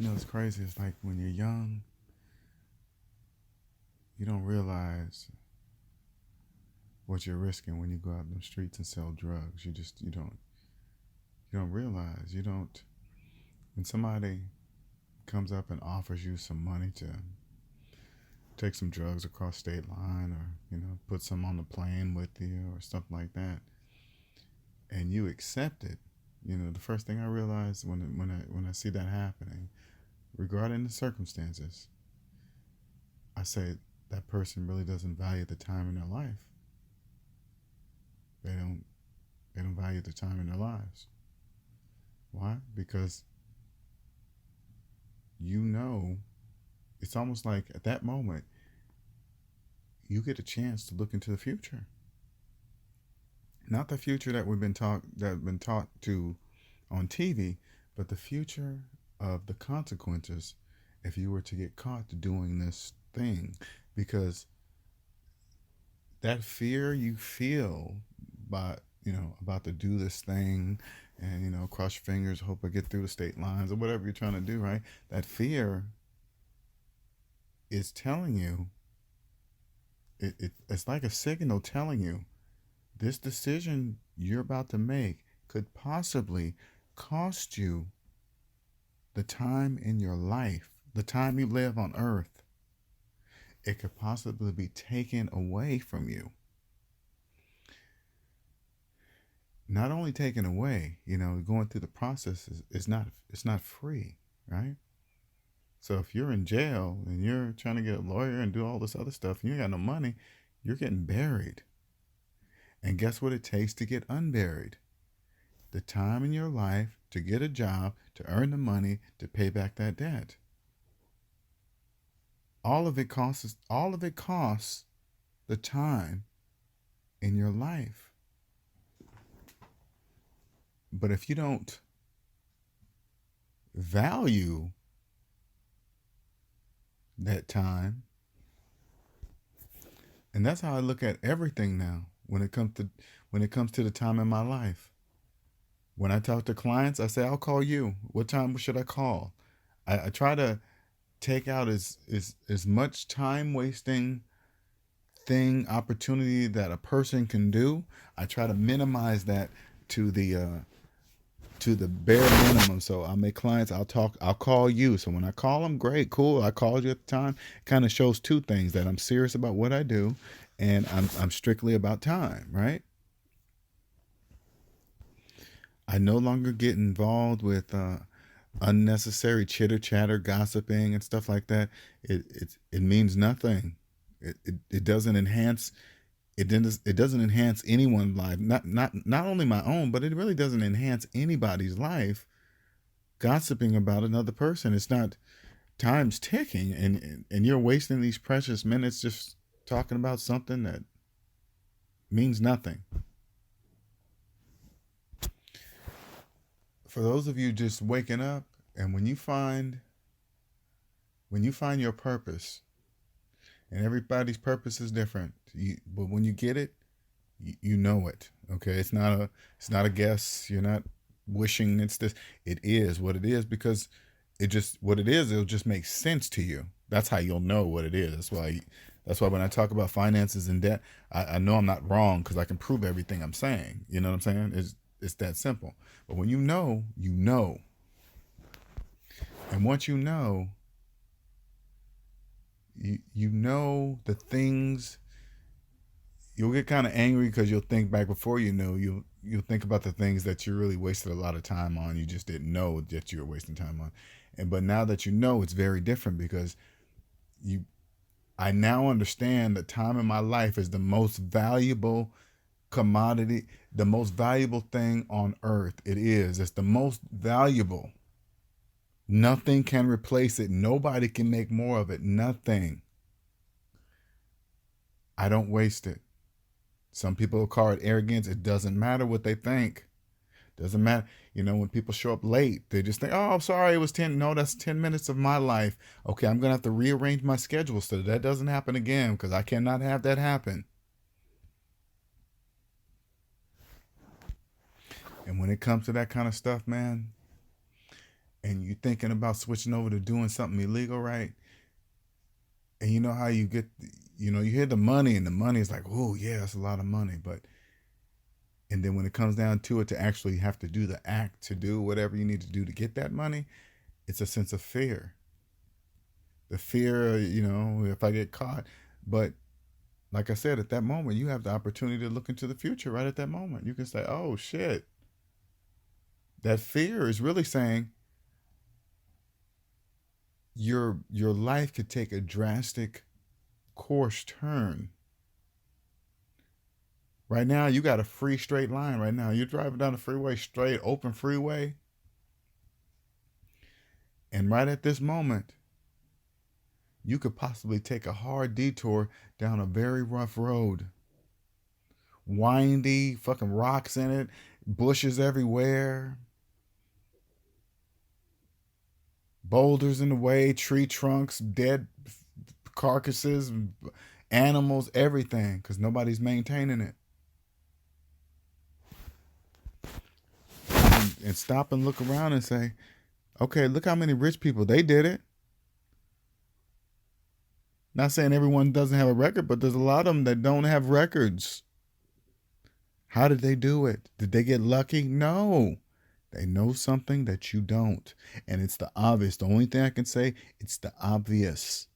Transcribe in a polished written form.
It's crazy. It's like when you're young, you don't realize what you're risking when you go out in the streets and sell drugs. You don't realize. You don't when somebody comes up and offers you some money to take some drugs across state line, or put some on the plane with you or something like that, and you accept it. The first thing I realize when I see that happening, regarding the circumstances, I say that person really doesn't value the time in their life. They don't value the time in their lives. Why? Because it's almost like at that moment you get a chance to look into the future. Not the future that been taught to on TV, but the future of the consequences if you were to get caught doing this thing. Because that fear you feel by about to do this thing, and cross your fingers, hope I get through the state lines or whatever you're trying to do, right? That fear is telling you, it's like a signal telling you this decision you're about to make could possibly cost you the time in your life, the time you live on earth. It could possibly be taken away from you. Not only taken away, going through the process is not, it's not free, right? So if you're in jail and you're trying to get a lawyer and do all this other stuff and you ain't got no money, you're getting buried. And guess what it takes to get unburied? The time in your life to get a job, to earn the money, to pay back that debt. All of it costs the time in your life. But if you don't value that time, and that's how I look at everything now when it comes to the time in my life. When I talk to clients, I say, I'll call you. What time should I call? I try to take out as much time wasting opportunity that a person can do. I try to minimize that to the bare minimum. So I make clients, I'll call you. So when I call them, great, cool, I called you at the time. It kind of shows two things: that I'm serious about what I do, and I'm strictly about time, right? I no longer get involved with unnecessary chitter chatter, gossiping, and stuff like that. It means nothing. It doesn't enhance. It doesn't enhance anyone's life. Not only my own, but it really doesn't enhance anybody's life. Gossiping about another person. It's not. Time's ticking, and you're wasting these precious minutes just talking about something that means nothing. For those of you just waking up, and when you find your purpose, and everybody's purpose is different, but when you get it, you know it. Okay, it's not a guess. You're not wishing it's this. It is what it is, because what it is, it'll just make sense to you. That's how you'll know what it is. That's why when I talk about finances and debt, I know I'm not wrong because I can prove everything I'm saying. You know what I'm saying? It's that simple. But when you know, you know. And once you know, you know the things. You'll get kind of angry because you'll think back before you know. You'll think about the things that you really wasted a lot of time on. You just didn't know that you were wasting time on. But now that you know, it's very different, because I now understand that time in my life is the most valuable commodity, the most valuable thing on earth. It's the most valuable. Nothing can replace it. Nobody can make more of it. Nothing. I don't waste it. Some people call it arrogance. It doesn't matter what they think. Doesn't matter. When people show up late, they just think, oh, I'm sorry, it was 10. No, that's 10 minutes of my life. Okay, I'm going to have to rearrange my schedule so that doesn't happen again, because I cannot have that happen. And when it comes to that kind of stuff, man, and you're thinking about switching over to doing something illegal, right? And you know how you get, you hear the money, and the money is like, oh yeah, that's a lot of money. And then when it comes down to it, to actually have to do the act, to do whatever you need to do to get that money, it's a sense of fear. The fear, if I get caught. But like I said, at that moment, you have the opportunity to look into the future right at that moment. You can say, oh shit. That fear is really saying your life could take a drastic course turn. Right now, you got a free straight line right now. You're driving down the freeway, straight, open freeway. And right at this moment, you could possibly take a hard detour down a very rough road. Windy, fucking rocks in it, bushes everywhere, boulders in the way, tree trunks, dead carcasses, animals, everything, because nobody's maintaining it. And stop and look around and say, okay, look how many rich people, they did it. Not saying everyone doesn't have a record, but there's a lot of them that don't have records. How did they do it? Did they get lucky? No. They know something that you don't. And it's the obvious. The only thing I can say, it's the obvious.